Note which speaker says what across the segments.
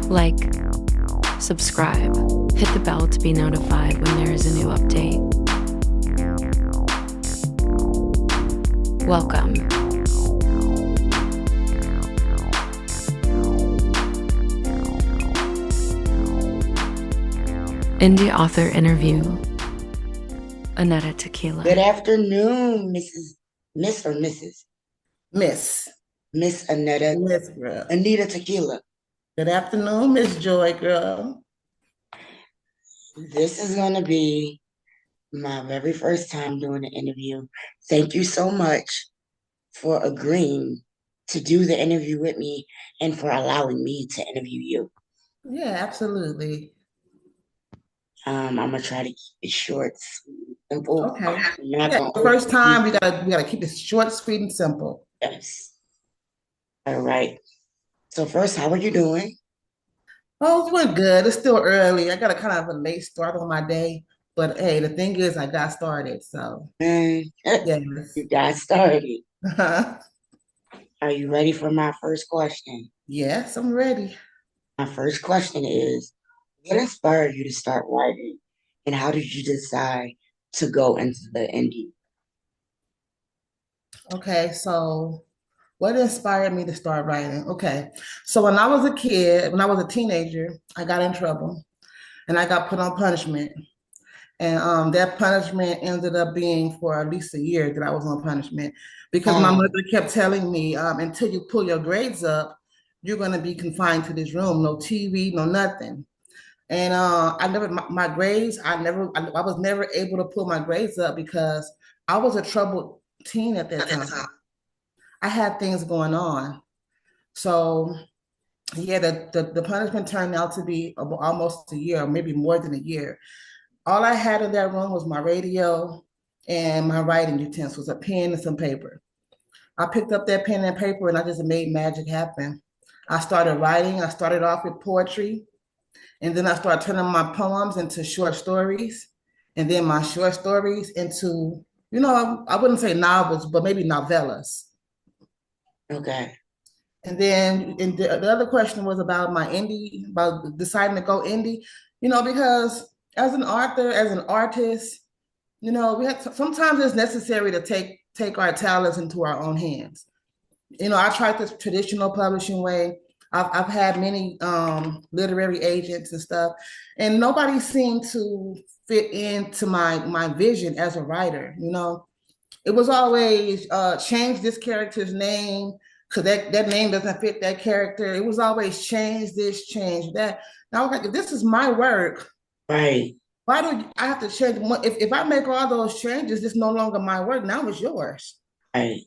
Speaker 1: Like, subscribe, hit the bell to be notified when there is a new update. Welcome. Indie author interview. Annetta Tequila.
Speaker 2: Good afternoon, Miss or Mrs.
Speaker 3: Miss.
Speaker 2: Miss Annetta.
Speaker 3: Miss girl.
Speaker 2: Annetta Tequila.
Speaker 3: Good afternoon, Miss Joy girl.
Speaker 2: This is going to be my very first time doing an interview. Thank you so much for agreeing to do the interview with me and for allowing me to interview you.
Speaker 3: Yeah, absolutely.
Speaker 2: I'm gonna try to keep it short, simple.
Speaker 3: Okay. First time we gotta keep it short, sweet, and simple.
Speaker 2: Yes. All right. So first, how are you doing?
Speaker 3: Oh, it's doing good. It's still early. I got a kind of a late start on my day, but hey, the thing is, I got started. So
Speaker 2: yes. You got started. Are you ready for my first question?
Speaker 3: Yes, I'm ready.
Speaker 2: My first question is, what inspired you to start writing, and how did you decide to go into the indie?
Speaker 3: Okay, so what inspired me to start writing? Okay, so when I was a kid, when I was a teenager, I got in trouble and I got put on punishment. And that punishment ended up being for at least a year that I was on punishment because my mother kept telling me, until you pull your grades up, you're going to be confined to this room, no TV, no nothing. And my grades, I was never able to pull my grades up because I was a troubled teen at that time. I had things going on. So yeah, the punishment turned out to be almost a year, or maybe more than a year. All I had in that room was my radio and my writing utensils, a pen and some paper. I picked up that pen and paper and I just made magic happen. I started writing. I started off with poetry, and then I started turning my poems into short stories, and then my short stories into, I wouldn't say novels, but maybe novellas.
Speaker 2: Okay.
Speaker 3: And then the other question was about my indie, about deciding to go indie, because as an author, as an artist, sometimes it's necessary to take our talents into our own hands. I tried the traditional publishing way. I've had many literary agents and stuff, and nobody seemed to fit into my vision as a writer. It was always change this character's name because that name doesn't fit that character. It was always change this, change that. Now, I was like, if this is my work,
Speaker 2: right?
Speaker 3: Why do I have to change? If I make all those changes, it's no longer my work. Now it's yours.
Speaker 2: Right.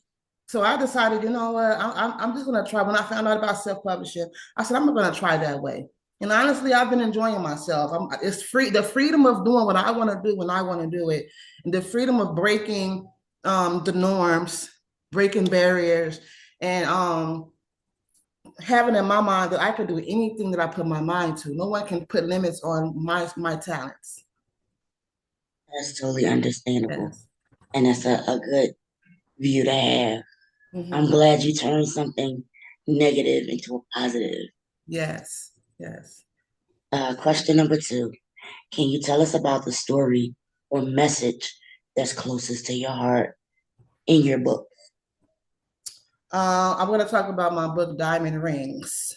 Speaker 3: So I decided, you know what? I'm just going to try. When I found out about self-publishing, I said, I'm going to try that way. And honestly, I've been enjoying myself. It's free. The freedom of doing what I want to do when I want to do it, and the freedom of breaking the norms, breaking barriers, and having in my mind that I can do anything that I put my mind to. No one can put limits on my talents.
Speaker 2: That's totally understandable. Yes. And that's a good view to have. Mm-hmm. I'm glad you turned something negative into a positive.
Speaker 3: Yes, yes.
Speaker 2: Question number 2. Can you tell us about the story or message that's closest to your heart in your book?
Speaker 3: I'm going to talk about my book, Diamond Rings.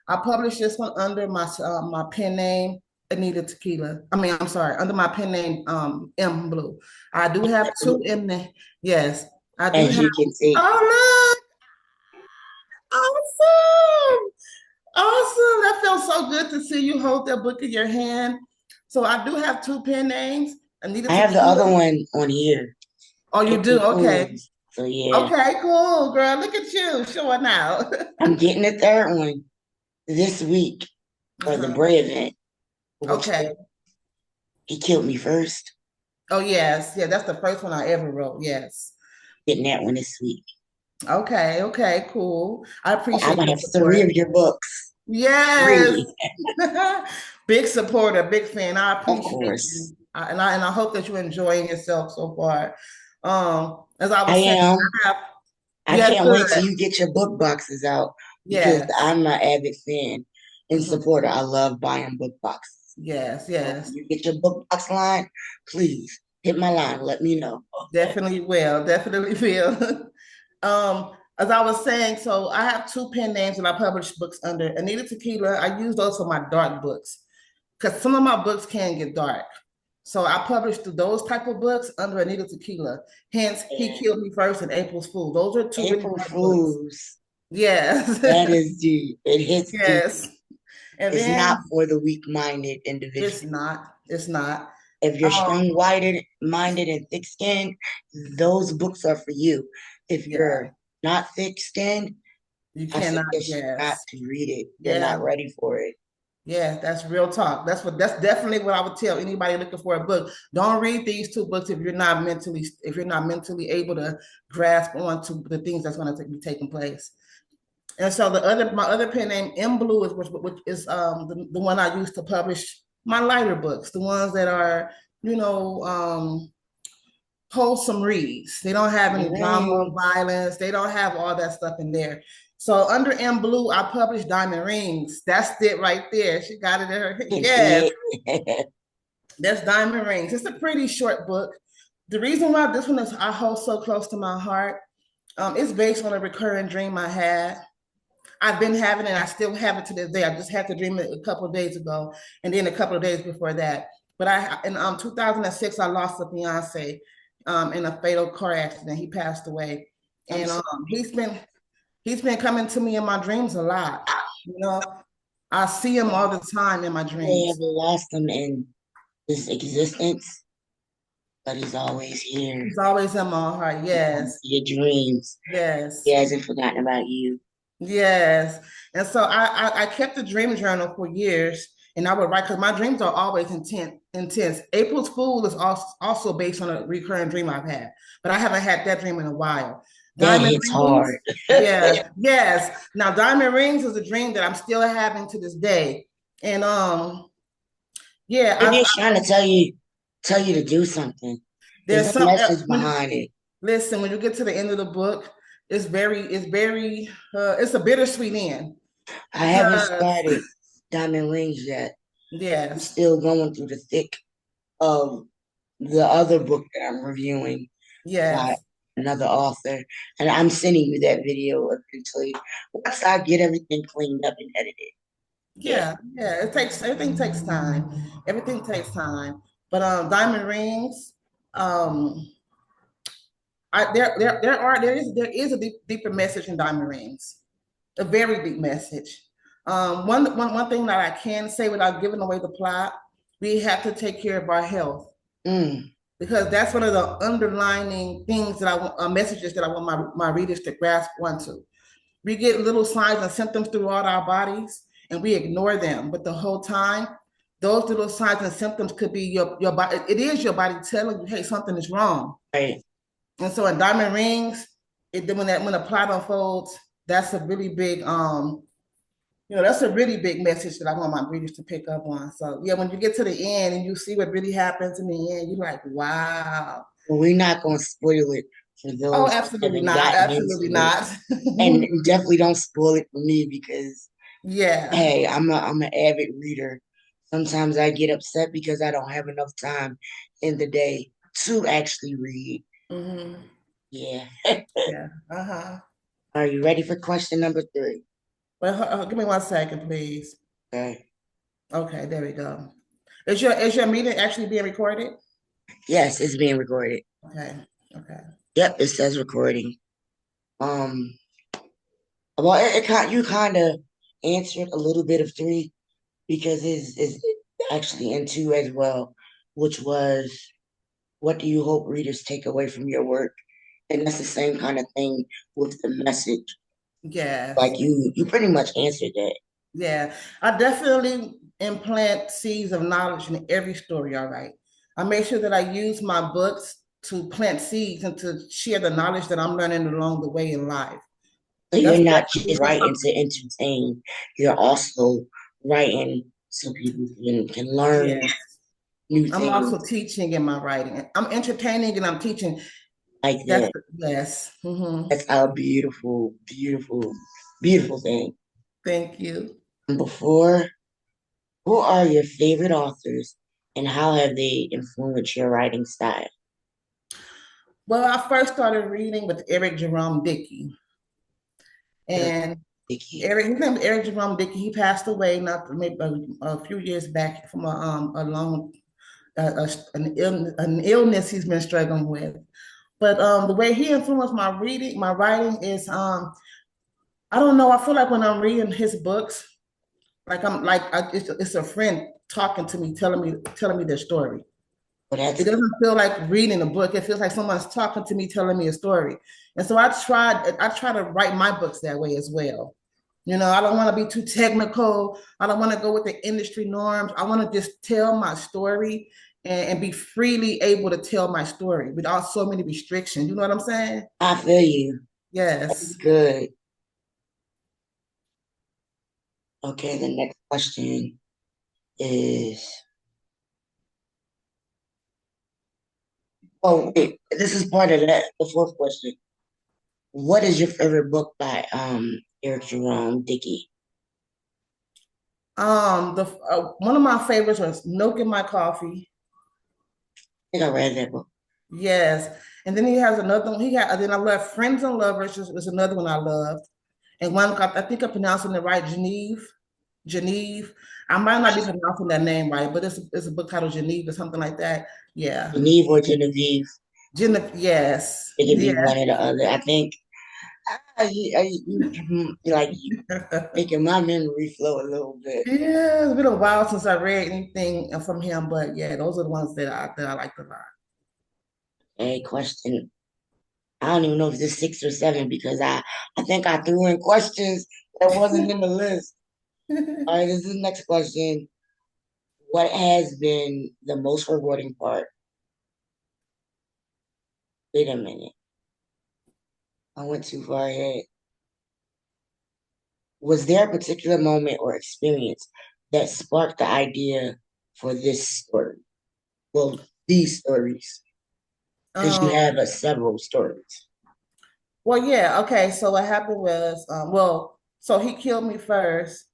Speaker 3: I published this one under my pen name, Annetta Tequila. Under my pen name, M Blue. I do have 2 M names. Yes, I do.
Speaker 2: As you can see.
Speaker 3: Oh, look! Awesome! That feels so good to see you hold that book in your hand. So I do have 2 pen names. Annetta
Speaker 2: I have
Speaker 3: Tequila.
Speaker 2: the other one on here.
Speaker 3: Oh, you do? Okay.
Speaker 2: So yeah.
Speaker 3: Okay, cool, girl. Look at you showing out.
Speaker 2: I'm getting the 3rd one this week for the Bray event.
Speaker 3: Okay.
Speaker 2: He killed me first.
Speaker 3: Oh, yes. Yeah, that's the first one I ever wrote. Yes.
Speaker 2: Getting that one this week.
Speaker 3: Okay, cool. I appreciate it.
Speaker 2: I'm going to have 3 of your books.
Speaker 3: Yes. Big supporter, big fan. I appreciate it.
Speaker 2: Of course.
Speaker 3: And I hope that you're enjoying yourself so far. As I was
Speaker 2: saying, I can't wait till you get your book boxes out because I'm an avid fan. and supporter. I love buying book boxes.
Speaker 3: Yes,
Speaker 2: So
Speaker 3: yes.
Speaker 2: when you get your book box line, please hit my line. Let me know.
Speaker 3: Definitely will. Definitely will. As I was saying, so I have two pen names and I publish books under Annetta Tequila. I use those for my dark books because some of my books can get dark. So I published those type of books under Annetta Tequila. Hence, He Killed Me First and April's Fool. Those are two really
Speaker 2: April
Speaker 3: dark books.
Speaker 2: Fools.
Speaker 3: Yes.
Speaker 2: That is deep. It hits deep.
Speaker 3: Yes. And
Speaker 2: It's not
Speaker 3: then
Speaker 2: for the weak-minded individual.
Speaker 3: it's not. It's not.
Speaker 2: If you're
Speaker 3: Um,
Speaker 2: strong-minded and thick-skinned, those books are for you. If
Speaker 3: yeah,
Speaker 2: you're not thick-skinned,
Speaker 3: you
Speaker 2: I
Speaker 3: cannot,
Speaker 2: suggest you not
Speaker 3: yes.
Speaker 2: to read it. You're
Speaker 3: Yeah,
Speaker 2: not ready for it.
Speaker 3: yeah, that's real talk. That's definitely what I would tell anybody looking for a book. Don't read these two books if you're not mentally able to grasp onto the things that's going to be taking place. And so my other pen name M Blue is which is the one I use to publish my lighter books, the ones that are, you know, wholesome reads. They don't have any drama, violence. They don't have all that stuff in there. So under M Blue, I published Diamond Rings. That's it right there. She got it in her. Yes, that's Diamond Rings. It's a pretty short book. The reason why this one is I hold so close to my heart, it's based on a recurring dream I had. I've been having it, and I still have it to this day. I just had the dream a couple of days ago, and then a couple of days before that. But in 2006, I lost a fiance in a fatal car accident. He passed away, and he's been coming to me in my dreams a lot. You know, I see him all the time in my
Speaker 2: They
Speaker 3: dreams.
Speaker 2: ever lost him in his existence, but he's always here.
Speaker 3: He's always in my heart. Yes,
Speaker 2: Your dreams.
Speaker 3: yes.
Speaker 2: He hasn't forgotten about you.
Speaker 3: Yes. And so I kept the dream journal for years and I would write because my dreams are always intense. April's Fool is also based on a recurring dream I've had, but I haven't had that dream in a while.
Speaker 2: That
Speaker 3: Diamond
Speaker 2: hits
Speaker 3: Rings,
Speaker 2: hard.
Speaker 3: yeah, yes. Now Diamond Rings is a dream that I'm still having to this day. And yeah,
Speaker 2: Maybe it's trying to tell you to do something.
Speaker 3: there's
Speaker 2: There's a
Speaker 3: some
Speaker 2: message behind it.
Speaker 3: listen, when you get to the end of the book, it's very it's a bittersweet end.
Speaker 2: I haven't started Diamond Rings yet. I'm
Speaker 3: Yes.
Speaker 2: still going through the thick of the other book that I'm reviewing by
Speaker 3: Yes.
Speaker 2: another author. And I'm sending you that video eventually once I get everything cleaned up and edited.
Speaker 3: Yeah. Yeah. Everything takes time. Everything takes time. But diamond rings, um, there is a deeper message in diamond rings, a very deep message. One thing that I can say without giving away the plot, we have to take care of our health. Because that's one of the underlining things that messages that I want my readers to grasp onto. We get little signs and symptoms throughout our bodies and we ignore them. But the whole time, those little signs and symptoms could be your body. It is your body telling you, hey, something is wrong.
Speaker 2: Right.
Speaker 3: And so in diamond rings, when the plot unfolds, that's a really big that's a really big message that I want my readers to pick up on. So yeah, when you get to the end and you see what really happens in the end, you're like, wow.
Speaker 2: Well, we're not going to spoil it for those
Speaker 3: Oh, absolutely not. Absolutely not.
Speaker 2: And definitely don't spoil it for me because
Speaker 3: yeah.
Speaker 2: Hey, I'm an avid reader. Sometimes I get upset because I don't have enough time in the day to actually read.
Speaker 3: Mm-hmm.
Speaker 2: Yeah.
Speaker 3: Yeah. Uh-huh.
Speaker 2: Are you ready for question number 3?
Speaker 3: Well, give me 1 second, please.
Speaker 2: Okay.
Speaker 3: Okay, there we go. Is your meeting actually being recorded?
Speaker 2: Yes, it's being recorded.
Speaker 3: Okay. Okay.
Speaker 2: Yep, it says recording. Well, you kind of answered a little bit of 3 because it's actually in 2 as well, which was, what do you hope readers take away from your work? And that's the same kind of thing with the message.
Speaker 3: Yes.
Speaker 2: Like you pretty much answered that.
Speaker 3: Yeah, I definitely implant seeds of knowledge in every story I write. I make sure that I use my books to plant seeds and to share the knowledge that I'm learning along the way in life.
Speaker 2: So you're not just writing to entertain, you're also writing so people can learn new things.
Speaker 3: I'm also teaching in my writing. I'm entertaining and I'm teaching.
Speaker 2: Like that.
Speaker 3: Yes. Mm-hmm.
Speaker 2: That's a beautiful, beautiful, beautiful thing.
Speaker 3: Thank you.
Speaker 2: Before, who are your favorite authors and how have they influenced your writing style?
Speaker 3: Well, I first started reading with Eric Jerome Dickey. And
Speaker 2: Vicky.
Speaker 3: His name is Eric Jerome Dickey. He passed away not maybe a few years back from a long an illness he's been struggling with. But the way he influenced my writing is I don't know. I feel like when I'm reading his books, it's a friend talking to me, telling me their story.
Speaker 2: But
Speaker 3: It
Speaker 2: that's
Speaker 3: doesn't feel like reading a book. It feels like someone's talking to me, telling me a story. And so I try to write my books that way as well. You know, I don't want to be too technical. I don't want to go with the industry norms. I want to just tell my story and be freely able to tell my story without so many restrictions. You know what I'm saying?
Speaker 2: I feel you. That's
Speaker 3: Yes.
Speaker 2: good. Okay, the next question is oh wait, this is part of the fourth question. What is your favorite book by Eric Jerome Dickey?
Speaker 3: The One of my favorites was Milk in My Coffee.
Speaker 2: I think I read that book.
Speaker 3: Yes. And then he has another one. Then I love Friends and Lovers is another one I loved. And one, I think I'm pronouncing it right, Geneve. I might not be pronouncing that name right, but it's a book titled Geneve or something like that. Yeah.
Speaker 2: Genevieve or Genevieve.
Speaker 3: Yes.
Speaker 2: It could be
Speaker 3: Yeah.
Speaker 2: one or the other. I think like making my memory flow a little bit.
Speaker 3: Yeah, it's been a while since I read anything from him, but yeah, those are the ones that I liked a lot.
Speaker 2: A question. I don't even know if it's 6 or 7 because I think I threw in questions that wasn't in the list. All right, this is the next question. What has been the most rewarding part? Wait a minute. I went too far ahead. Was there a particular moment or experience that sparked the idea for this story? Well, these stories, because you
Speaker 3: Um,
Speaker 2: have several stories.
Speaker 3: well, yeah, okay. So what happened was, so he killed me first.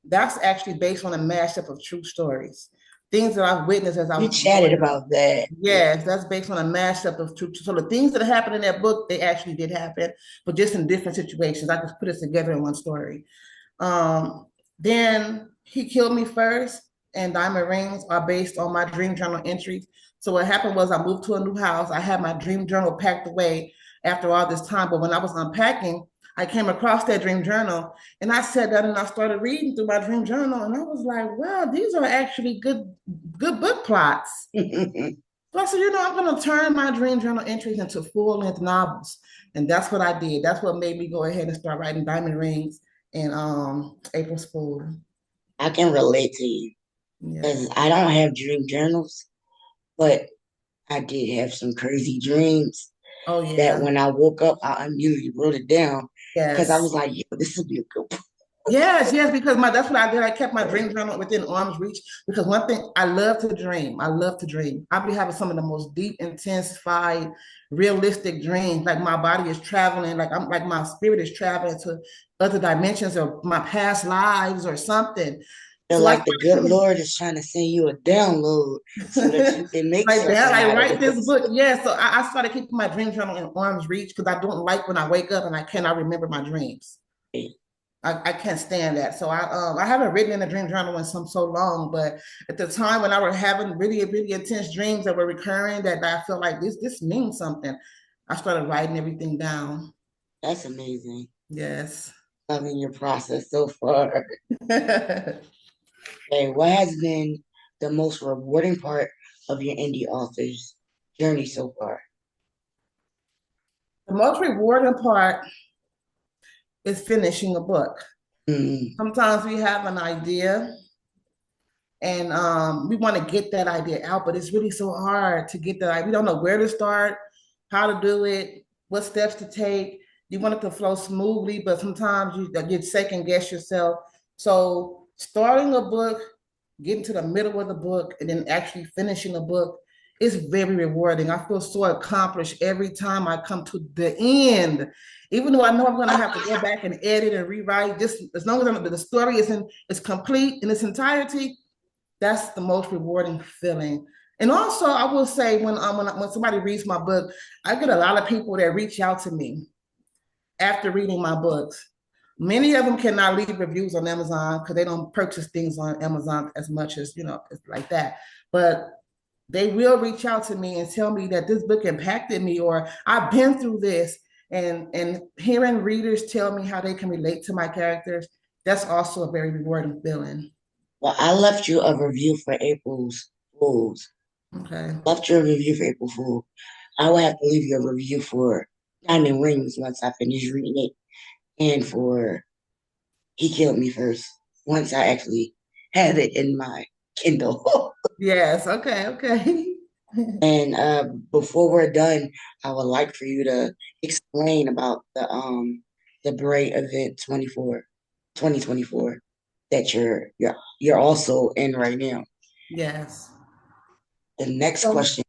Speaker 3: That's actually based on a mashup of true stories, things that I've witnessed as I
Speaker 2: We
Speaker 3: was
Speaker 2: chatted
Speaker 3: growing up.
Speaker 2: about that. Yeah.
Speaker 3: Yes, that's based on a mashup of true. So the things that happened in that book, they actually did happen, but just in different situations. I just put it together in one story. Um, then he killed me first, and Diamond Rings are based on my dream journal entries. So what happened was I moved to a new house. I had my dream journal packed away after all this time, but when I was unpacking, I came across that dream journal and I sat down and I started reading through my dream journal and I was like, wow, these are actually good book plots. So I said, I'm going to turn my dream journal entries into full-length novels. And that's what I did. That's what made me go ahead and start writing Diamond Rings and April's Fool.
Speaker 2: I can relate to you
Speaker 3: Yeah.
Speaker 2: because I don't have dream journals, but I did have some crazy dreams
Speaker 3: Oh,
Speaker 2: that
Speaker 3: yeah.
Speaker 2: when I woke up, I immediately wrote it down because I was
Speaker 3: Yes.
Speaker 2: like, yo, this would be a good book.
Speaker 3: Yes, because that's what I did. I kept my dream journal within arm's reach because one thing I love to dream. I love to dream. I be having some of the most deep, intensified, realistic dreams. Like my body is traveling, like my spirit is traveling to other dimensions of my past lives or something.
Speaker 2: Feel
Speaker 3: So I
Speaker 2: like the good
Speaker 3: started
Speaker 2: Lord is trying to send you a download so that you can make
Speaker 3: like that,
Speaker 2: something
Speaker 3: like
Speaker 2: out of
Speaker 3: write this
Speaker 2: this.
Speaker 3: book. Yeah. So I started keeping my dream journal in arm's reach because I don't like when I wake up and I cannot remember my dreams. I can't stand that. So I haven't written in a dream journal in so long, but at the time when I was having really intense dreams that were recurring, that I felt like this means something. I started writing everything down.
Speaker 2: That's amazing.
Speaker 3: Yes.
Speaker 2: Loving your process so far. Hey, what has been the most rewarding part of your indie author's journey so far?
Speaker 3: The most rewarding part is finishing a book.
Speaker 2: Mm,
Speaker 3: Sometimes we have an idea and we want to get that idea out, but it's really so hard to get that. We don't know where to start, how to do it, what steps to take. You want it to flow smoothly, but sometimes you second guess yourself. So starting a book, getting to the middle of the book, and then actually finishing a book It's very rewarding. I feel so accomplished every time I come to the end. Even though I know I'm gonna have to go back and edit and rewrite, just as long as the story is complete in its entirety, that's the most rewarding feeling. And also, I will say when somebody reads my book, I get a lot of people that reach out to me after reading my books. Many of them cannot leave reviews on Amazon because they don't purchase things on Amazon as much as, like that. But they will reach out to me and tell me that this book impacted me, or I've been through this. And hearing readers tell me how they can relate to my characters, that's also a very rewarding feeling.
Speaker 2: Well, I left you a review for April's Fools.
Speaker 3: Okay.
Speaker 2: Left you a review for April Fool. I will have to leave you a review for Diamond Rings once I finish reading it, and for He Killed Me First once I actually have it in my Kindle.
Speaker 3: Yes. Okay. Okay.
Speaker 2: And before we're done, I would like for you to explain about the Bray event 2024 that you're also in right now.
Speaker 3: Yes.
Speaker 2: The next
Speaker 3: So,
Speaker 2: question.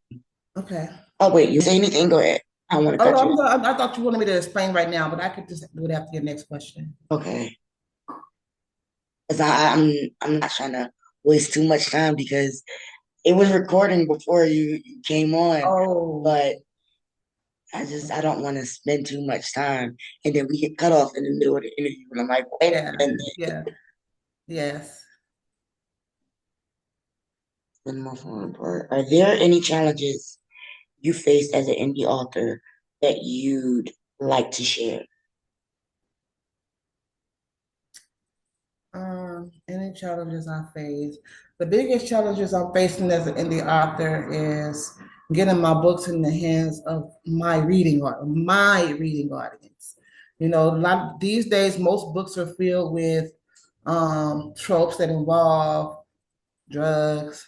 Speaker 3: okay.
Speaker 2: Oh wait, you say anything? Go ahead. I want to
Speaker 3: Oh,
Speaker 2: cut you off.
Speaker 3: I thought you wanted me to explain right now, but I could just do it after your next question.
Speaker 2: Okay. Because I'm not trying to waste too much time because it was recording before you came on,
Speaker 3: Oh,
Speaker 2: but I don't want to spend too much time and then we get cut off in the middle of the interview and I'm like, wait
Speaker 3: yeah.
Speaker 2: a minute.
Speaker 3: Yeah. Yes.
Speaker 2: One more phone part. Are there any challenges you faced as an indie author that you'd like to share?
Speaker 3: Any challenges I face. The biggest challenges I'm facing as an indie author is getting my books in the hands of my reading audience. A lot these days, most books are filled with tropes that involve drugs,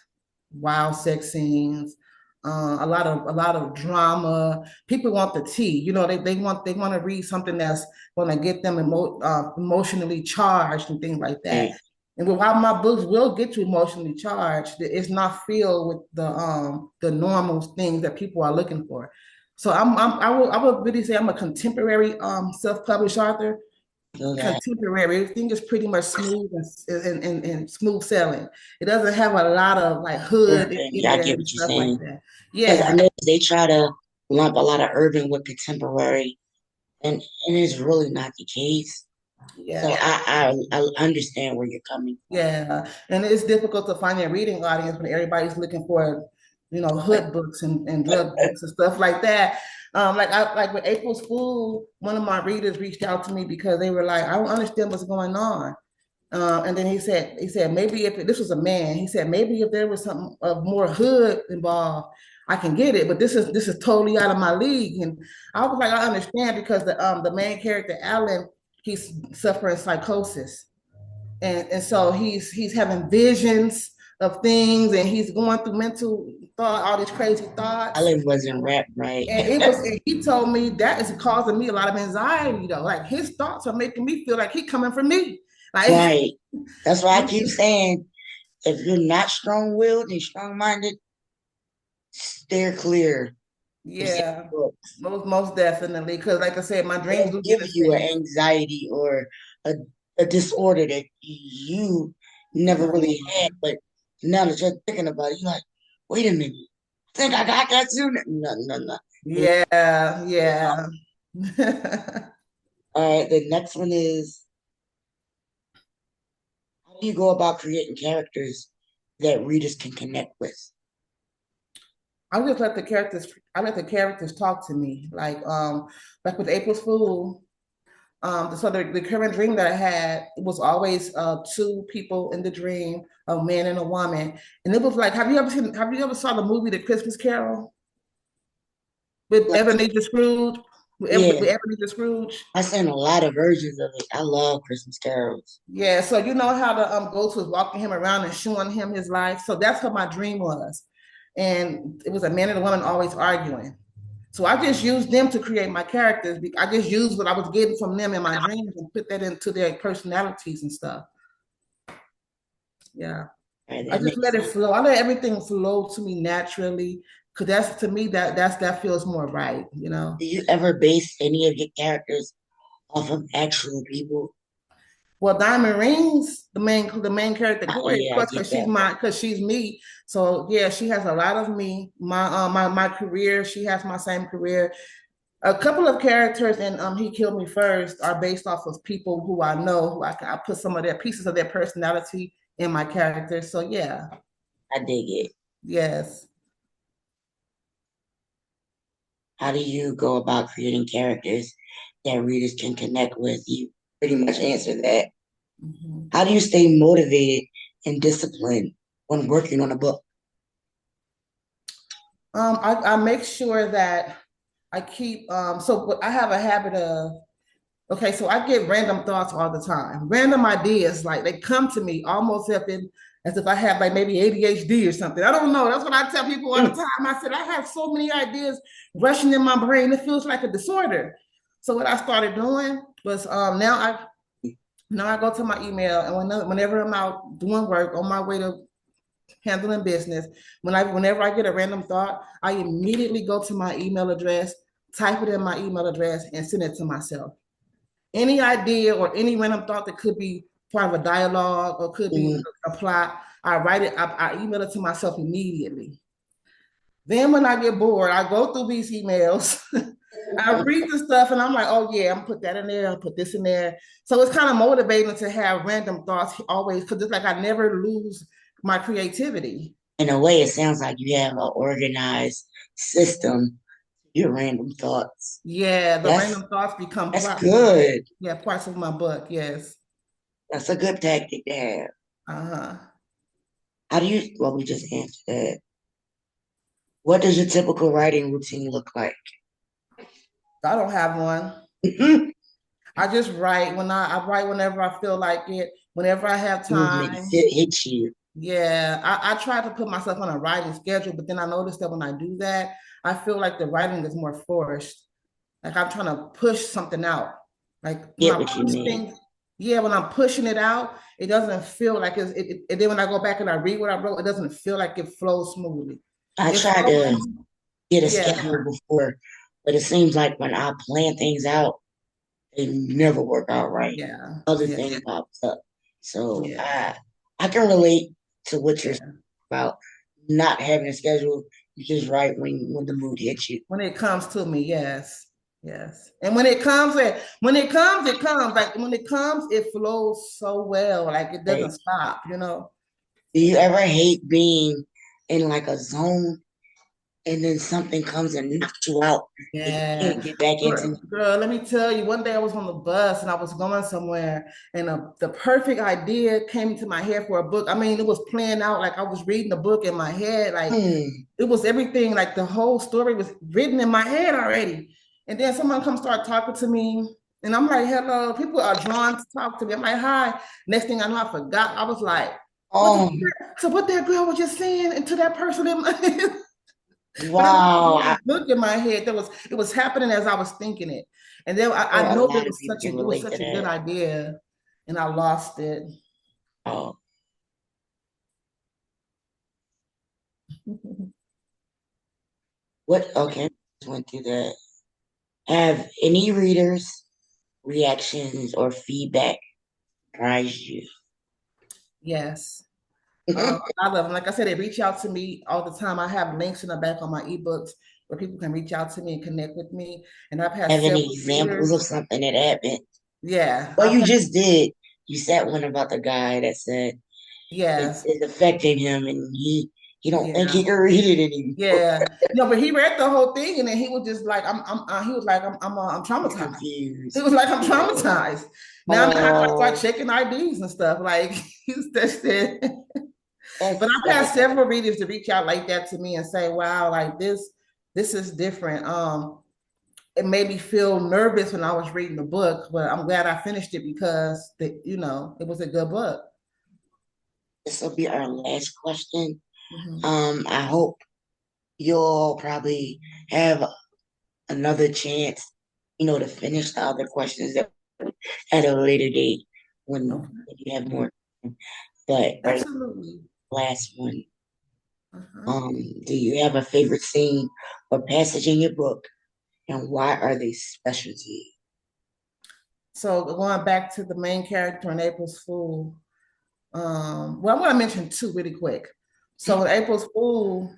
Speaker 3: wild sex scenes, a lot of drama. People want the tea. They want to read something that's going to get them emotionally charged and things like that.
Speaker 2: Right.
Speaker 3: And while my books will get you emotionally charged, it's not filled with the normal things that people are looking for. So I would really say I'm a contemporary self-published author.
Speaker 2: So that
Speaker 3: Contemporary. Everything is pretty much smooth and smooth sailing. It doesn't have a lot of like hood
Speaker 2: urban,
Speaker 3: in
Speaker 2: yeah, I
Speaker 3: there
Speaker 2: get
Speaker 3: and
Speaker 2: what you're
Speaker 3: stuff like
Speaker 2: saying.
Speaker 3: that.
Speaker 2: Because I
Speaker 3: Yeah,
Speaker 2: know they try to lump a lot of urban with contemporary, and it's really not the case. So
Speaker 3: yeah,
Speaker 2: I understand where you're coming
Speaker 3: yeah. And it's difficult to find your reading audience when everybody's looking for,
Speaker 2: from.
Speaker 3: hood books and drug books and stuff like that. Like with April's Fool, one of my readers reached out to me because they were like, I don't understand what's going on. And then he said maybe if this was a man, he said maybe if there was something of more hood involved, I can get it. But this is totally out of my league. And I was like, I understand because the main character Alan, he's suffering psychosis, and so he's having visions of things, and he's going through mental thought, all these crazy thoughts.
Speaker 2: Olive wasn't rap, right?
Speaker 3: And he told me that is causing me a lot of anxiety though. Like his thoughts are making me feel like he coming for me. Like
Speaker 2: Right. That's why I keep saying if you're not strong willed and strong minded, steer clear of certain
Speaker 3: yeah,
Speaker 2: books.
Speaker 3: most definitely. Because like I said, my dreams
Speaker 2: They'll
Speaker 3: do
Speaker 2: give you an
Speaker 3: manifest.
Speaker 2: anxiety or a, a disorder that you never really had, but now that you're thinking about it, you're like, wait a minute, I think I got that too. No, no, no.
Speaker 3: Yeah,
Speaker 2: Yeah.
Speaker 3: yeah.
Speaker 2: All right, the next one is how do you go about creating characters that readers can connect with?
Speaker 3: I just let the characters. I let the characters talk to me. Like with April's Fool. So the current dream that I had was always two people in the dream, a man and a woman, and it was like, Have you ever saw the movie The Christmas Carol with
Speaker 2: Like,
Speaker 3: Ebenezer Scrooge? With
Speaker 2: yeah,
Speaker 3: Ebenezer Scrooge.
Speaker 2: I've seen a lot of versions of it. I love Christmas carols.
Speaker 3: Yeah, so you know how the ghost was walking him around and showing him his life. So that's what my dream was, and it was a man and a woman always arguing. So I just used them to create my characters. I just used what I was getting from them in my dreams and put that into their personalities and stuff. Yeah.
Speaker 2: All right,
Speaker 3: I
Speaker 2: that
Speaker 3: just
Speaker 2: makes
Speaker 3: let it
Speaker 2: sense.
Speaker 3: flow. I let everything flow to me naturally because that's to me that feels more right, you know.
Speaker 2: Do you ever base any of your characters off of actual people?
Speaker 3: Well, Diamond Rings, the main character,
Speaker 2: Oh
Speaker 3: Corey, of
Speaker 2: yeah, I
Speaker 3: course,
Speaker 2: get that.
Speaker 3: because she's me. So yeah, she has a lot of me. My career, she has my same career. A couple of characters in He Killed Me First are based off of people who I know, I put some of their pieces of their personality in my character. So yeah,
Speaker 2: I dig it.
Speaker 3: yes.
Speaker 2: How do you go about creating characters that readers can connect with? You pretty much answered that.
Speaker 3: Mhm.
Speaker 2: How do you stay motivated and disciplined when working on a book?
Speaker 3: I make sure that I keep so I have a habit of okay, so I get random thoughts all the time, random ideas, like they come to me almost as if I have like maybe ADHD or something. I don't know. That's what I tell people all the
Speaker 2: Mm.
Speaker 3: time. I said I have so many ideas rushing in my brain. It feels like a disorder. So what I started doing was now I go to my email, and whenever I'm out doing work on my way to handling business, whenever I get a random thought, I immediately go to my email address, type it in my email address, and send it to myself. Any idea or any random thought that could be part of a dialogue or could be
Speaker 2: Mm.
Speaker 3: a plot, I write it, I email it to myself immediately. Then when I get bored, I go through these emails. I read the stuff and I'm like, oh yeah, I'm gonna put that in there, I'll put this in there. So it's kind of motivating to have random thoughts always, because it's like I never lose my creativity.
Speaker 2: In a way, it sounds like you have an organized system to your random thoughts.
Speaker 3: Yeah, the
Speaker 2: That's
Speaker 3: random thoughts become
Speaker 2: that's
Speaker 3: plot points.
Speaker 2: good.
Speaker 3: Yeah, parts of my book. Yes.
Speaker 2: That's a good tactic to have.
Speaker 3: Uh-huh.
Speaker 2: How do you, well, we just answered that. What does your typical writing routine look like?
Speaker 3: I don't have one.
Speaker 2: Movement
Speaker 3: I just write I write whenever I feel like it, whenever I have time.
Speaker 2: hits you.
Speaker 3: Yeah, I try to put myself on a writing schedule, but then I notice that when I do that, I feel like the writing is more forced. Like I'm trying to push something out. Like when
Speaker 2: Get
Speaker 3: I
Speaker 2: what you
Speaker 3: push
Speaker 2: mean.
Speaker 3: things, yeah, when I'm pushing it out, it doesn't feel like and then when I go back and I read what I wrote, it doesn't feel like it flows smoothly.
Speaker 2: I
Speaker 3: It
Speaker 2: tried
Speaker 3: flows,
Speaker 2: to get a
Speaker 3: yeah,
Speaker 2: schedule before, but it seems like when I plan things out, they never work out right.
Speaker 3: yeah,
Speaker 2: Other
Speaker 3: yeah,
Speaker 2: things pops up. So
Speaker 3: yeah,
Speaker 2: I can relate to what you're
Speaker 3: yeah.
Speaker 2: saying about not having a schedule. You just write when the mood hits you.
Speaker 3: When it comes to me, yes, yes. And when it comes, it comes. Like when it comes, it flows so well. Like it doesn't
Speaker 2: Right?
Speaker 3: stop, you know?
Speaker 2: Do you ever hate being in like a zone and then something comes and knocks you out and you
Speaker 3: Yeah.
Speaker 2: can't get back into
Speaker 3: Girl, let me tell you, one day I was on the bus and I was going somewhere, and the perfect idea came into my head for a book. I mean, it was playing out like I was reading the book in my head. Like
Speaker 2: it?
Speaker 3: it was everything, like the whole story was written in my head already. And then someone comes start talking to me, and I'm like, hello, people are drawn to talk to me. I'm like, hi. Next thing I know, I forgot. I was like, what
Speaker 2: Oh,
Speaker 3: what that girl was just saying and to that person in my but it was
Speaker 2: wow.
Speaker 3: a book in my head that was it was happening as I was thinking it. And then
Speaker 2: A
Speaker 3: I know that
Speaker 2: lot of people can
Speaker 3: it was
Speaker 2: relate to
Speaker 3: such a good
Speaker 2: that.
Speaker 3: idea, and I lost it.
Speaker 2: Oh, what? Okay, just went through that. Have any readers' reactions or feedback surprised you?
Speaker 3: Yes. I love them. Like I said, they reach out to me all the time. I have links in the back on my ebooks where people can reach out to me and connect with me. And I've had
Speaker 2: Have any
Speaker 3: several
Speaker 2: examples of
Speaker 3: readers.
Speaker 2: something that happened?
Speaker 3: Yeah,
Speaker 2: Well, you just did. You said one about the guy that said
Speaker 3: yes,
Speaker 2: it's affecting him, and he don't think
Speaker 3: yeah,
Speaker 2: he can read it anymore.
Speaker 3: yeah. No, but he read the whole thing, and then he was just like, he was like, I'm
Speaker 2: He's
Speaker 3: traumatized. He
Speaker 2: confused.
Speaker 3: was like, I'm
Speaker 2: Yeah.
Speaker 3: traumatized. Now I have to start
Speaker 2: Oh,
Speaker 3: checking IDs and stuff. Like that's it. But
Speaker 2: that's
Speaker 3: I've had
Speaker 2: sad.
Speaker 3: several readers to reach out like that to me and say, wow, like this is different. It made me feel nervous when I was reading the book, but I'm glad I finished it because it was a good book.
Speaker 2: This will be our last question.
Speaker 3: Mhm.
Speaker 2: I hope you'll probably have another chance, to finish the other questions that at a later date when
Speaker 3: Okay.
Speaker 2: you have more. But our
Speaker 3: Absolutely.
Speaker 2: last one.
Speaker 3: Uh-huh.
Speaker 2: Do you have a favorite scene or passage in your book, and why are they special to you?
Speaker 3: So going back to the main character in April's Fool, well, I'm going to mention two really quick. So in April's Fool,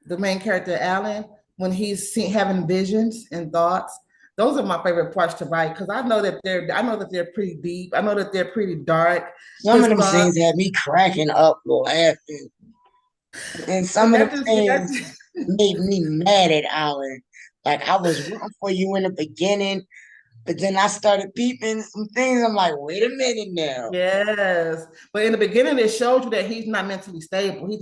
Speaker 3: the main character Alan, when having visions and thoughts, those are my favorite parts to write because I know that they're pretty deep. I know that they're pretty dark.
Speaker 2: Some
Speaker 3: His
Speaker 2: of them
Speaker 3: thoughts,
Speaker 2: scenes had me cracking up laughing, and some
Speaker 3: but
Speaker 2: of them
Speaker 3: that just
Speaker 2: things
Speaker 3: that,
Speaker 2: made me mad at Alan. Like I was rooting for you in the beginning, but then I started peeping some things. I'm like, wait a minute now.
Speaker 3: yes. But in the beginning, it showed you that he's not mentally stable. He's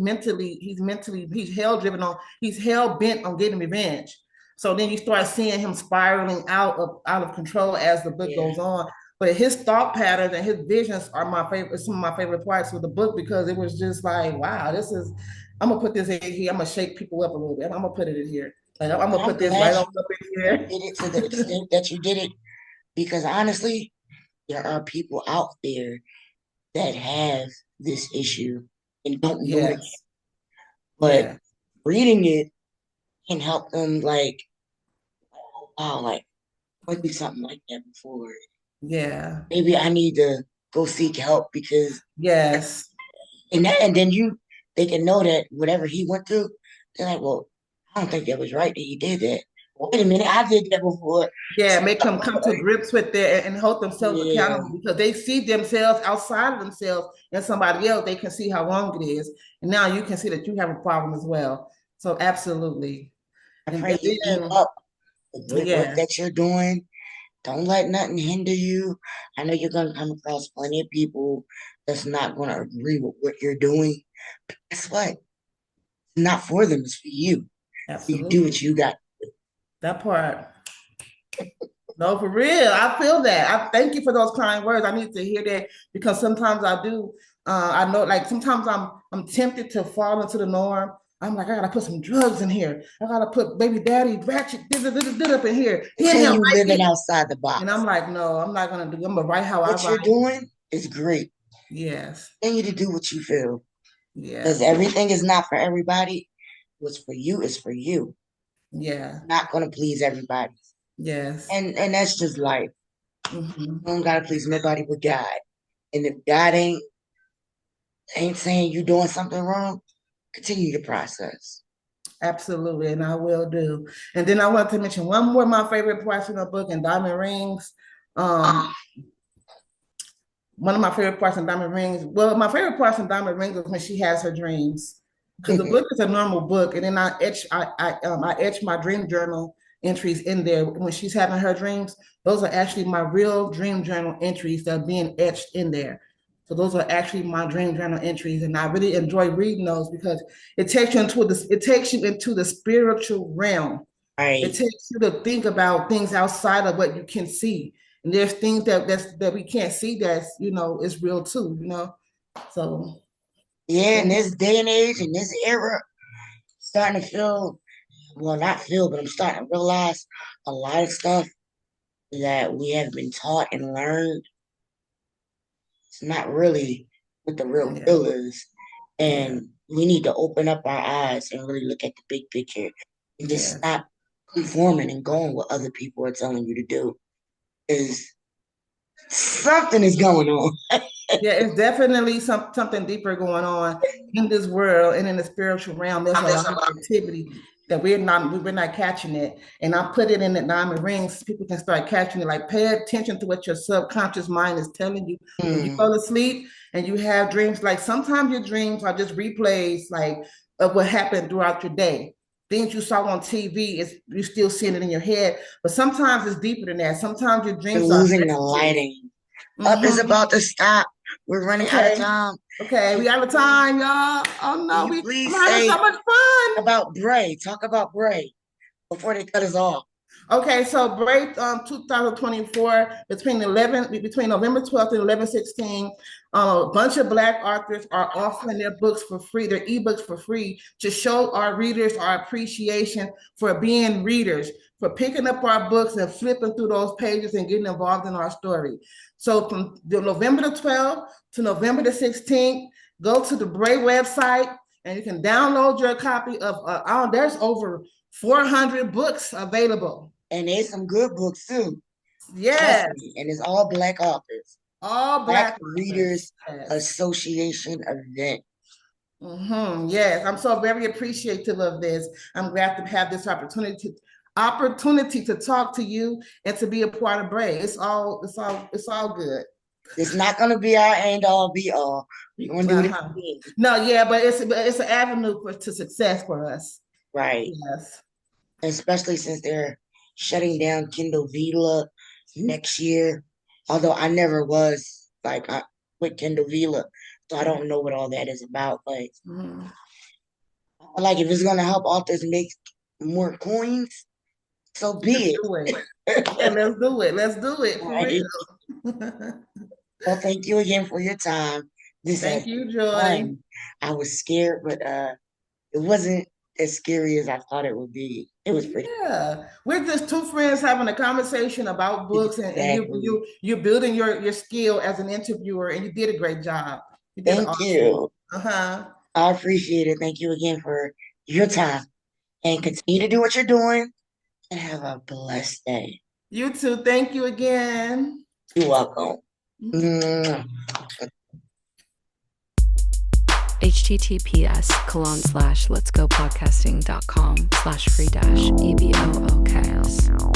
Speaker 3: he's hell bent on getting revenge. So then you start seeing him spiraling out of control as the book
Speaker 2: Yeah,
Speaker 3: goes on. But his thought patterns and his visions are my favorite, some of my favorite parts of the book because it was just like, wow, I'm gonna put this in here. I'm gonna shake people up a little bit. I'm gonna put it in here. Like I'm gonna
Speaker 2: I'm
Speaker 3: put this
Speaker 2: glad
Speaker 3: right on
Speaker 2: you
Speaker 3: up in here.
Speaker 2: did it to the extent that you did it because honestly, there are people out there that have this issue and don't know it.
Speaker 3: Yes.
Speaker 2: But
Speaker 3: Yeah.
Speaker 2: reading it can help them like, oh, wow, like I went through something like that before.
Speaker 3: Yeah.
Speaker 2: Maybe I need to go seek help because
Speaker 3: Yes.
Speaker 2: and then they can know that whatever he went through, they're like, well, I don't think that was right that he did that. Wait a minute, I did that before.
Speaker 3: Yeah, make them come to grips with it and hold themselves
Speaker 2: Yeah,
Speaker 3: accountable because they see themselves outside of themselves and somebody else. They can see how wrong it is, and now you can see that you have a problem as well. So absolutely,
Speaker 2: I
Speaker 3: and,
Speaker 2: pray
Speaker 3: and
Speaker 2: you keep
Speaker 3: then
Speaker 2: up the great work
Speaker 3: yeah,
Speaker 2: that you're doing. Don't let nothing hinder you. I know you're gonna come across plenty of people that's not gonna agree with what you're doing. But guess what? It's not for them, it's for you. So you do what
Speaker 3: absolutely
Speaker 2: you got.
Speaker 3: that part. No, for real. I feel that. I thank you for those kind words. I need to hear that because sometimes I do. I know, like sometimes I'm tempted to fall into the norm. I'm like, I gotta put some drugs in here. I gotta put baby daddy ratchet did up in here. He ain't
Speaker 2: Continue
Speaker 3: like
Speaker 2: living
Speaker 3: it.
Speaker 2: outside the
Speaker 3: And I'm
Speaker 2: box.
Speaker 3: like, no, I'm not gonna do. I'm gonna write how I
Speaker 2: What you're
Speaker 3: write.
Speaker 2: doing is great.
Speaker 3: Yes,
Speaker 2: Continue to do what you feel. Because
Speaker 3: yes,
Speaker 2: everything is not for everybody. What's for you is for you.
Speaker 3: yeah,
Speaker 2: Not gonna please everybody.
Speaker 3: yes.
Speaker 2: And that's just life.
Speaker 3: Hmm.
Speaker 2: You don't gotta please nobody but God. And if God ain't saying you doing something wrong, continue the process.
Speaker 3: Absolutely, and I will do. And then I want to mention one more of my favorite parts in the book, and diamond rings. Um, One of my favorite parts in Diamond Rings. Well, my favorite parts in Diamond Rings is when she has her dreams, because the book is a normal book, and then I etch my dream journal entries in there when she's having her dreams. Those are actually my real dream journal entries that are being etched in there. So those are actually my dream journal entries, and I really enjoy reading those because it takes you into the spiritual realm. It
Speaker 2: Right.
Speaker 3: takes you to think about things outside of what you can see. And there's things that we can't see that's, is real too, So
Speaker 2: Yeah, in
Speaker 3: those,
Speaker 2: this day and age, in this era, starting to feel, well, not feel, but I'm starting to realize a lot of stuff that we have been taught and learned. It's not really what the real
Speaker 3: yeah,
Speaker 2: deal is.
Speaker 3: yeah,
Speaker 2: And we need to open up our eyes and really look at the big picture and just
Speaker 3: yes.
Speaker 2: stop conforming and going what other people are telling you to do. Is something is going on.
Speaker 3: Yeah, it's definitely something deeper going on in this world and in the spiritual realm. There's a lot of activity that we're not catching it. And I put it in the diamond rings. People can start catching it. Like pay attention to what your subconscious mind is telling you when you
Speaker 2: Hmm.
Speaker 3: go to sleep and you have dreams. Like sometimes your dreams are just replays like of what happened throughout your day. Things you saw on TV is you still seeing it in your head, but sometimes it's deeper than that. Sometimes your
Speaker 2: We're
Speaker 3: dreams are
Speaker 2: losing the
Speaker 3: messages.
Speaker 2: lighting. Up is
Speaker 3: Mhm.
Speaker 2: about to stop. We're running out of
Speaker 3: Okay.
Speaker 2: time.
Speaker 3: Okay,
Speaker 2: Can
Speaker 3: we out of time, y'all. Oh
Speaker 2: can
Speaker 3: no,
Speaker 2: you
Speaker 3: I'm
Speaker 2: please
Speaker 3: having so
Speaker 2: say
Speaker 3: much fun.
Speaker 2: about Bray? Talk about Bray before they cut us off.
Speaker 3: Okay, so break 2024 between November 12th and 11/16. A bunch of Black authors are offering their books for free, their ebooks for free, to show our readers our appreciation for being readers, for picking up our books and flipping through those pages and getting involved in our story. So from November the 12th to November the 16th, go to the Bray website and you can download your copy of, there's over 400 books available.
Speaker 2: And there's some good books too.
Speaker 3: Yes.
Speaker 2: And it's all Black authors.
Speaker 3: All Black
Speaker 2: Readers
Speaker 3: yes.
Speaker 2: Association event.
Speaker 3: Yes, I'm so very appreciative of this. I'm glad to have this opportunity to talk to you and to be a part of Bray. It's all good.
Speaker 2: It's not going to be our end all be all. We're going to do it again.
Speaker 3: No, yeah, but it's an avenue to success for us.
Speaker 2: Right.
Speaker 3: Yes.
Speaker 2: Especially since they're shutting down Kindle Vila next year. Although I never was with Kindle Vila, so I don't know what all that is about. But like, if it's going to help authors make more coins, so be it.
Speaker 3: Yeah, let's do it. Let's do it. For
Speaker 2: right.
Speaker 3: real.
Speaker 2: Well, thank you again for your time.
Speaker 3: Thank you, Joy.
Speaker 2: I was scared, but it wasn't as scary as I thought it would be. It was pretty.
Speaker 3: Yeah, we're just two friends having a conversation about books, and you're building your skill as an interviewer, and you did a great job.
Speaker 2: Thank you. I appreciate it. Thank you again for your time, and continue to do what you're doing, and have a blessed day.
Speaker 3: You too. Thank you again.
Speaker 2: You're welcome.
Speaker 1: https://letsgopodcasting.com/free-EBOOKS